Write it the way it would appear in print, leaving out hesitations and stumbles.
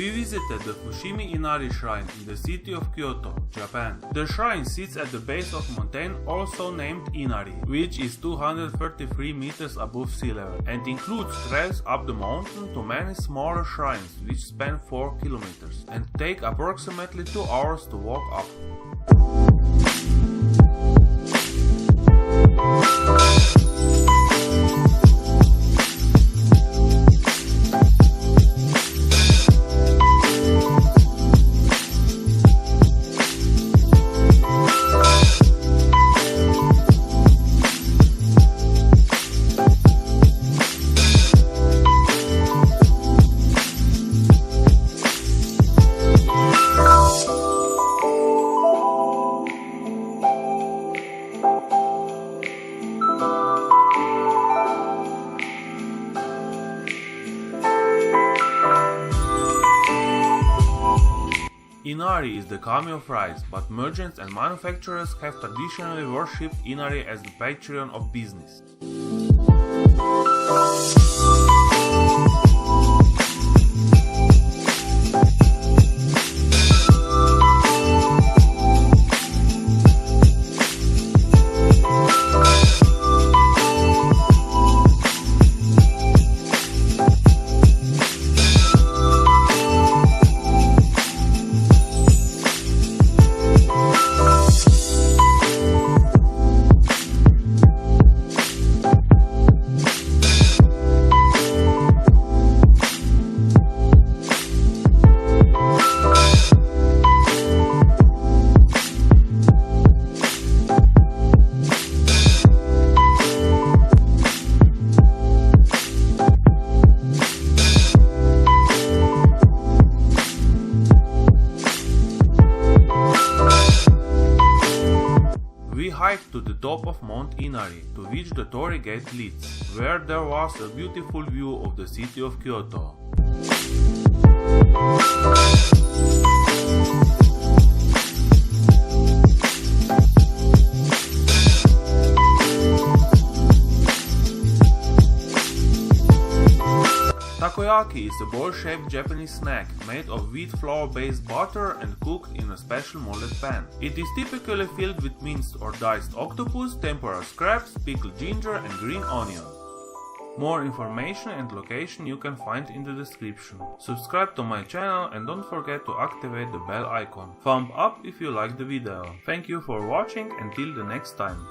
We visited the Fushimi Inari Shrine in the city of Kyoto, Japan. The shrine sits at the base of a mountain also named Inari, which is 233 meters above sea level, and includes trails up the mountain to many smaller shrines which span 4 kilometers and take approximately 2 hours to walk up. Inari is the kami of rice, but merchants and manufacturers have traditionally worshipped Inari as the patron of business. We hiked to the top of Mount Inari, to which the Torii Gate leads, where there was a beautiful view of the city of Kyoto. Takoyaki is a ball-shaped Japanese snack made of wheat flour-based butter and cooked in a special molded pan. It is typically filled with minced or diced octopus, tempura scraps, pickled ginger and green onion. More information and location you can find in the description. Subscribe to my channel and don't forget to activate the bell icon. Thumb up if you liked the video. Thank you for watching, until the next time.